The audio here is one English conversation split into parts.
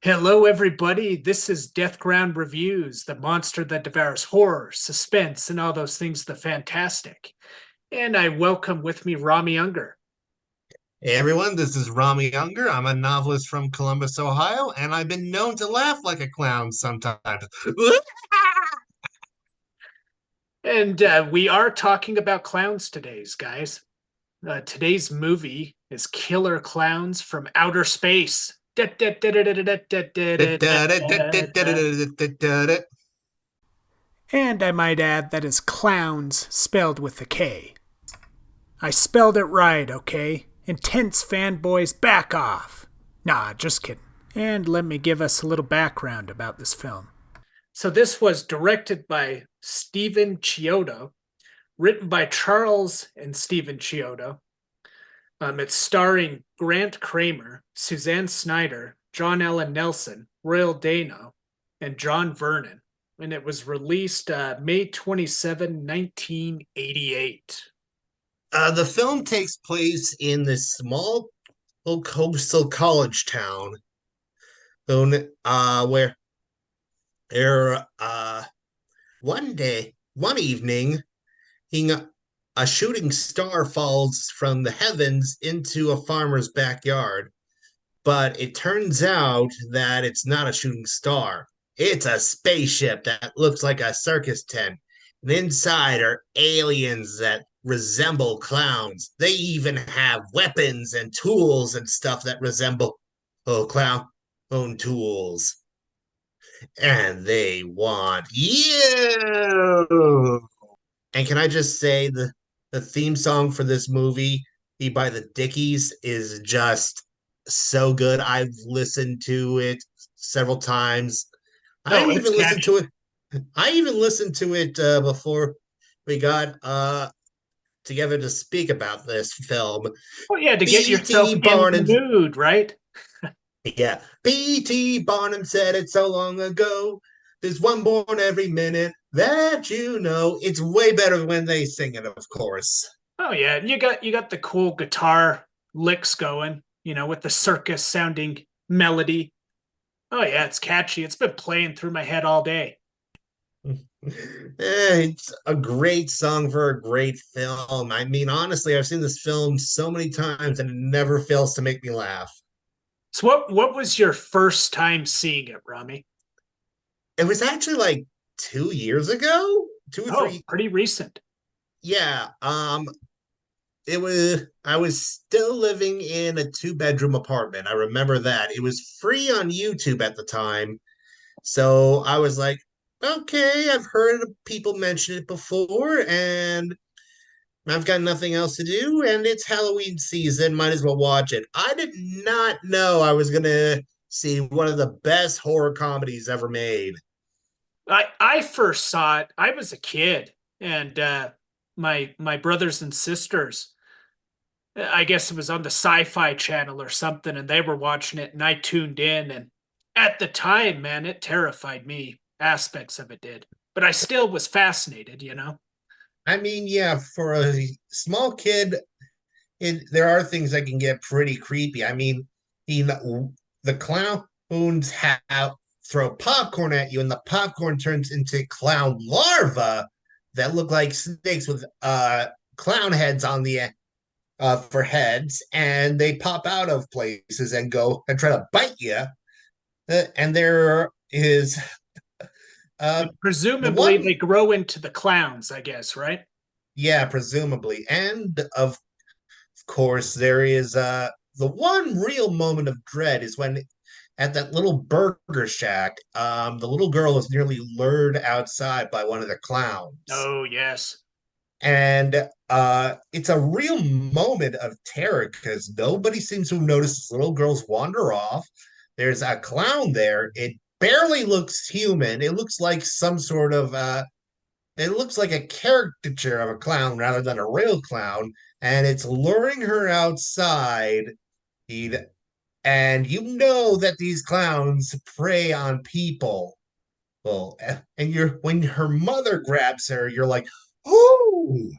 Hello, everybody. This is DeathGroundReviews, the monster that devours horror, suspense, and all those things the fantastic. And I welcome with me Rami Unger. Hey everyone, this is Rami Younger. I'm a novelist from Columbus, Ohio, and I've been known to laugh like a clown sometimes. And we are talking about clowns today, guys. Today's movie is Killer Klowns from Outer Space. And I might add that is clowns spelled with a K. I spelled it right, okay? Intense fanboys, back off. Nah, just kidding. And let me give us a little background about this film. So, this was directed by Stephen Chiodo, written by Charles and Stephen Chiodo. It's starring Grant Kramer, Suzanne Snyder, John Allen Nelson, Royal Dano, and John Vernon. And it was released May 27, 1988. The film takes place in this small little coastal college town, where there, one evening, he, a shooting star falls from the heavens into a farmer's backyard. But it turns out that it's not a shooting star. It's a spaceship that looks like a circus tent. And inside are aliens that resemble clowns. They even have weapons and tools and stuff that resemble clown tools. And they want you. And can I just say the theme song for this movie, Be by the Dickies, is just so good. I've listened to it several times. I Oh, it's even listened to catchy. it. I even listened to it before we got together to speak about this film. Oh, yeah, to get yourself B.T. in the Barnum, mood, right? yeah, B.T. Barnum said it so long ago. There's one born every minute that you know. It's way better when they sing it, of course. Oh, yeah, and you got the cool guitar licks going, with the circus sounding melody. Oh, yeah, it's catchy. It's been playing through my head all day. It's a great song for a great film. I mean, honestly, I've seen this film so many times and it never fails to make me laugh. So what was your first time seeing it, Rami? It was actually like 2 years ago, two or Oh, three. pretty recent. Yeah. It was, I was still living in a two-bedroom apartment. I remember that. It was free on YouTube at the time. So I was like, okay, I've heard people mention it before, and I've got nothing else to do, and it's Halloween season. Might as well watch it. I did not know I was gonna see one of the best horror comedies ever made. I first saw it. I was a kid, and my brothers and sisters, I guess it was on the Sci-Fi Channel or something, and they were watching it, and I tuned in. And at the time, man, it terrified me. Aspects of it did, but I still was fascinated. I mean, yeah, for a small kid, there are things that can get pretty creepy. I mean, the clowns have throw popcorn at you, and the popcorn turns into clown larvae that look like snakes with clown heads on the for heads, and they pop out of places and go and try to bite you. And there is And the presumably, one, they grow into the clowns, I guess, right? yeah, presumably, and of course there is the one real moment of dread is when at that little burger shack, the little girl is nearly lured outside by one of the clowns. Oh, yes. And it's a real moment of terror because nobody seems to have noticed this little girl's wander off. There's a clown there. It barely looks human. It looks like some sort of it looks like a caricature of a clown rather than a real clown, and it's luring her outside. And you know that these clowns prey on people. Well, and you're when her mother grabs her, you're like, "Oh,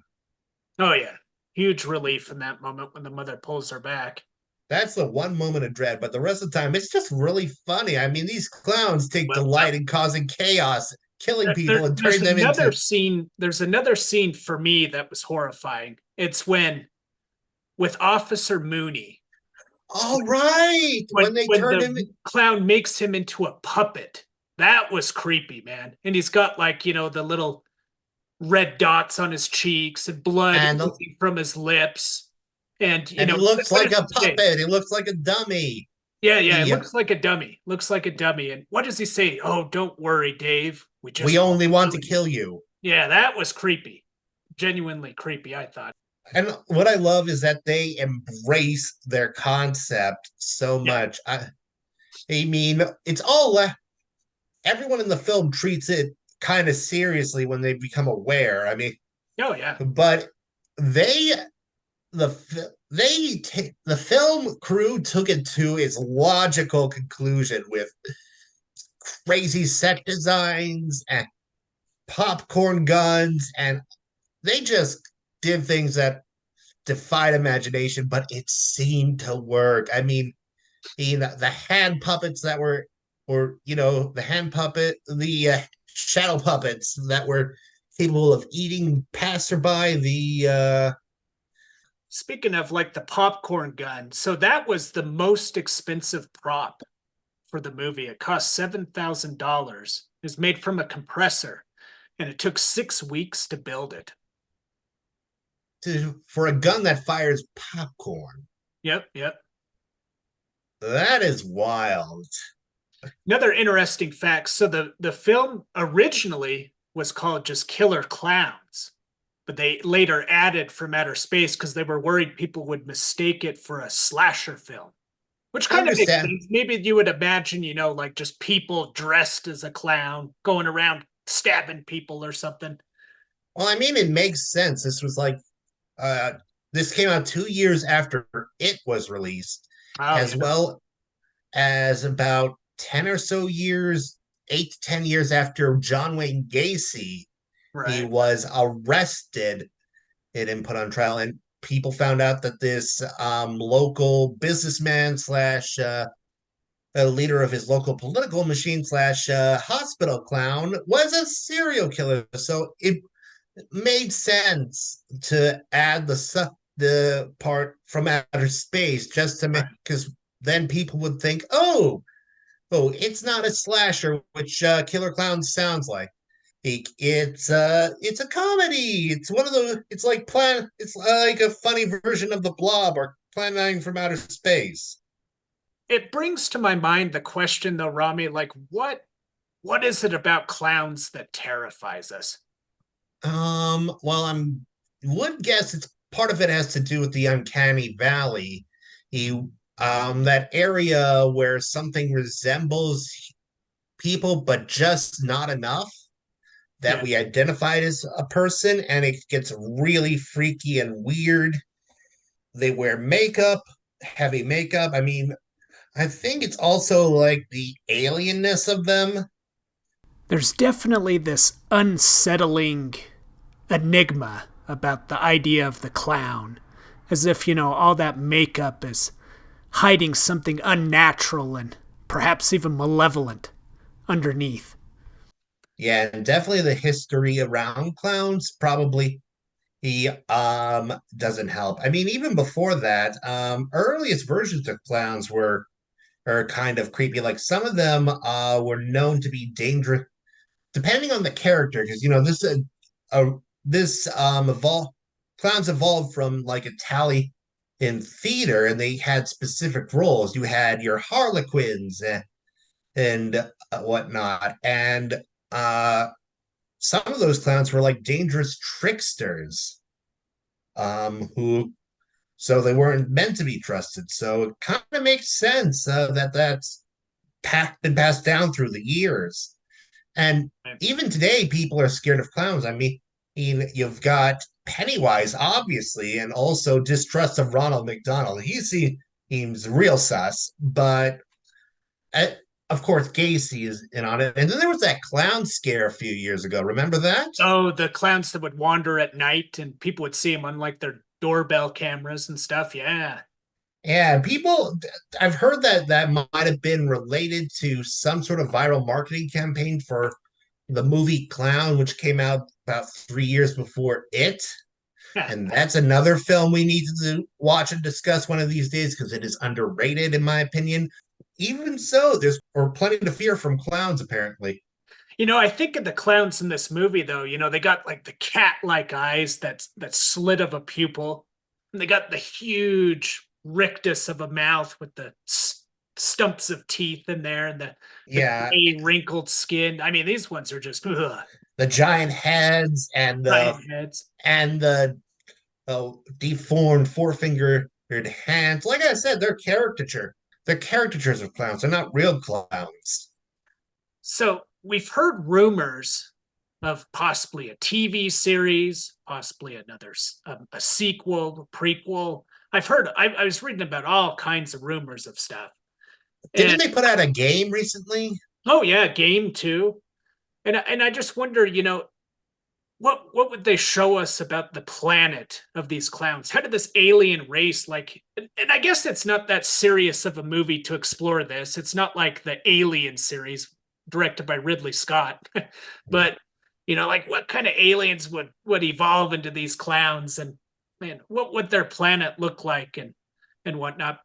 Oh, yeah. Huge relief in that moment when the mother pulls her back. That's the one moment of dread, but the rest of the time, it's just really funny. I mean, these clowns take Well, delight in causing chaos, killing people, and there's turning them another into. scene. There's another scene for me that was horrifying. It's when with Officer Mooney All right, when they when turned the him, clown makes him into a puppet. That was creepy, man. And he's got like, the little red dots on his cheeks and blood and oozing from his lips. And he looks what like does a he say? puppet. He looks like a dummy. Yeah, yeah, it He, looks like a dummy. Looks like a dummy. And what does he say? Oh, don't worry, Dave. We we just want only to want kill to you. kill you. Yeah, that was creepy. Genuinely creepy, I thought. And what I love is that they embrace their concept so Yeah. much. I mean, it's all everyone in the film treats it kind of seriously when they become aware. I mean, Oh, yeah. but they the film crew took it to its logical conclusion with crazy set designs and popcorn guns, and they just did things that defied imagination, but it seemed to work. I mean, the hand puppets that were, or the hand puppet, the shadow puppets that were capable of eating passerby. Speaking of like the popcorn gun, so that was the most expensive prop for the movie. It cost $7,000. It was made from a compressor, and it took 6 weeks to build it. For a gun that fires popcorn. Yep, yep. That is wild. Another interesting fact. So the film originally was called just Killer Klowns, but they later added From Outer Space because they were worried people would mistake it for a slasher film. Which I kind of makes understand. sense. Maybe you would imagine, like just people dressed as a clown going around stabbing people or something. Well, I mean, it makes sense. Uh, this came out 2 years after it was released, Oh, as yeah. well as about 10 or so years, 8 to 10 years after John Wayne Gacy, he Right. was arrested and then put on trial. And people found out that this local businessman slash a leader of his local political machine slash hospital clown was a serial killer. So it made sense to add the part from outer space just to make, Right. because then people would think, oh, it's not a slasher, which Killer Clowns sounds like. It's a comedy. It's like a funny version of the Blob or Plan 9 from Outer Space. It brings to my mind the question though, Rami, like what is it about clowns that terrifies us? Well, I'm would guess it's part of it has to do with the uncanny valley. You that area where something resembles people, but just not enough that Yeah. we identified as a person, and it gets really freaky and weird. They wear makeup, heavy makeup. I mean, I think it's also like the alienness of them. There's definitely this unsettling enigma about the idea of the clown, as if, all that makeup is hiding something unnatural and perhaps even malevolent underneath. Yeah, and definitely the history around clowns probably he doesn't help. I mean, even before that, earliest versions of clowns were are kind of creepy. Like some of them were known to be dangerous depending on the character, because uh, this evolved clowns evolved from like a tally in theater, and they had specific roles. You had your harlequins and whatnot, and uh, some of those clowns were like dangerous tricksters, who so they weren't meant to be trusted. So it kind of makes sense that been passed down through the years. And even today, people are scared of clowns. I mean, you've got Pennywise, obviously, and also distrust of Ronald McDonald. Seems real sus, but uh, of course, Gacy is in on it. And then there was that clown scare a few years ago. Remember that? Oh, the clowns that would wander at night and people would see them on like their doorbell cameras and stuff. Yeah. Yeah, people, I've heard that that might have been related to some sort of viral marketing campaign for the movie Clown, which came out about 3 years before it. And that's another film we need to watch and discuss one of these days because it is underrated, in my opinion. Even so, there's or plenty to fear from clowns, apparently. I think of the clowns in this movie though, they got like the cat-like eyes that slit of a pupil. And they got the huge rictus of a mouth with the stumps of teeth in there and the Yeah, gray wrinkled skin. I mean, these ones are just the giant heads giant heads. and the deformed four-fingered hands. Like I said, they're caricature. They're caricatures of clowns. They're not real clowns. So we've heard rumors of possibly a TV series, possibly a sequel, a prequel. I was reading about all kinds of rumors of stuff. Didn't And they put out a game recently? oh yeah, game too. And I just wonder, what would they show us about the planet of these clowns? How did this alien race and I guess it's not that serious of a movie to explore this. It's not like the Alien series directed by Ridley Scott. But like what kind of aliens would evolve into these clowns and man, what would their planet look like and whatnot?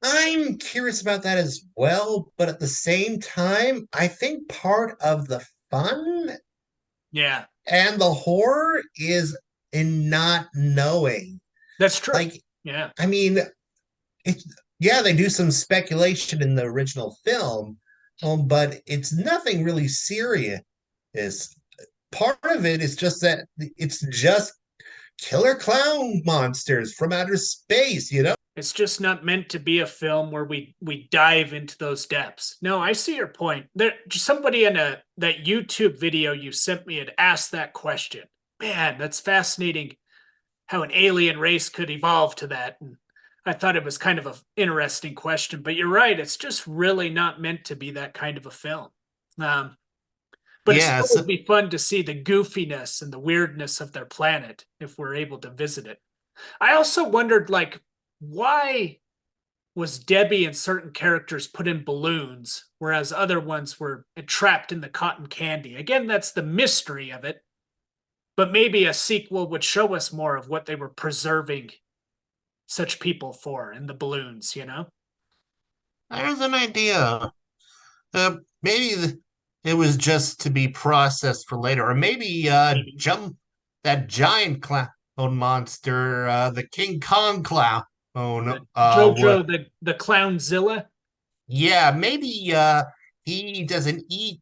I'm curious about that as well, but at the same time, I think part of the fun Yeah, and the horror is in not knowing. that's true. Like, Yeah. I mean, it's yeah, they do some speculation in the original film, but it's nothing really serious. Part of it is just that it's just killer clown monsters from outer space. It's just not meant to be a film where we dive into those depths. No, I see your point. There, somebody in that YouTube video you sent me had asked that question. Man, that's fascinating. How an alien race could evolve to that, and I thought it was kind of an interesting question. But you're right; it's just really not meant to be that kind of a film. Um, but it still Yes, would be fun to see the goofiness and the weirdness of their planet if we're able to visit it. I also wondered, like, why was Debbie and certain characters put in balloons, whereas other ones were trapped in the cotton candy? Again, that's the mystery of it. But maybe a sequel would show us more of what they were preserving such people for in the balloons. there's an idea. Maybe it was just to be processed for later, or maybe Maybe. jump that giant clown monster, the King Kong clown. Oh no, The Jojo, what? the Clownzilla. Yeah, maybe he doesn't eat.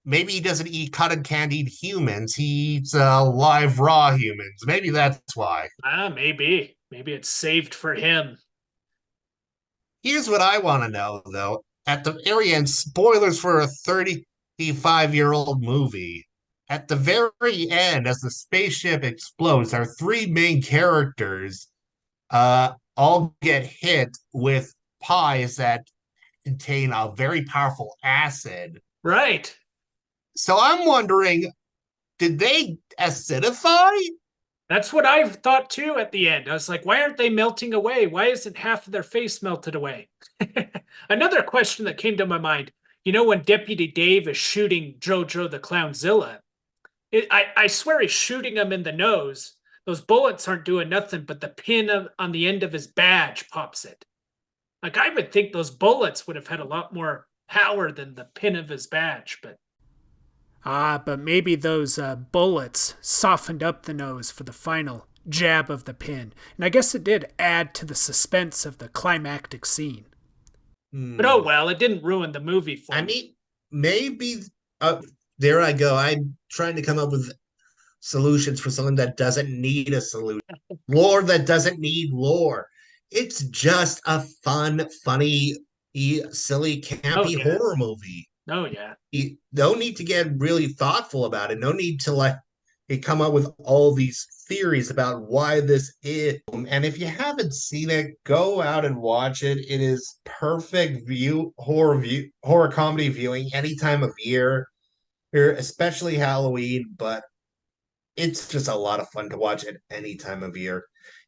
Maybe he doesn't eat cotton candied humans. He eats live raw humans. Maybe that's why. Ah, maybe. Maybe it's saved for him. Here's what I want to know, though. At the very end, spoilers for a 35-year-old movie. At the very end, as the spaceship explodes, our three main characters all get hit with pies that contain a very powerful acid. Right. So I'm wondering, did they acidify? That's what I thought too at the end. I was like, why aren't they melting away? Why isn't half of their face melted away? Another question that came to my mind, when Deputy Dave is shooting Jojo the Clownzilla, I swear he's shooting him in the nose. Those bullets aren't doing nothing, but the pin on the end of his badge pops it. Like I would think those bullets would have had a lot more power than the pin of his badge, but but maybe those bullets softened up the nose for the final jab of the pin. And I guess it did add to the suspense of the climactic scene. But oh Hmm. well, it didn't ruin the movie for I me. mean, maybe. There I go. I'm trying to come up with solutions for something that doesn't need a solution. Lore that doesn't need lore. It's just a fun, funny, silly, Oh campy yeah. horror movie. Oh yeah. No need to get really thoughtful about it. No need to come up with all these theories about why this is. And if you haven't seen it, go out and watch it. It is perfect horror comedy viewing any time of year, especially Halloween. But it's just a lot of fun to watch at any time of year.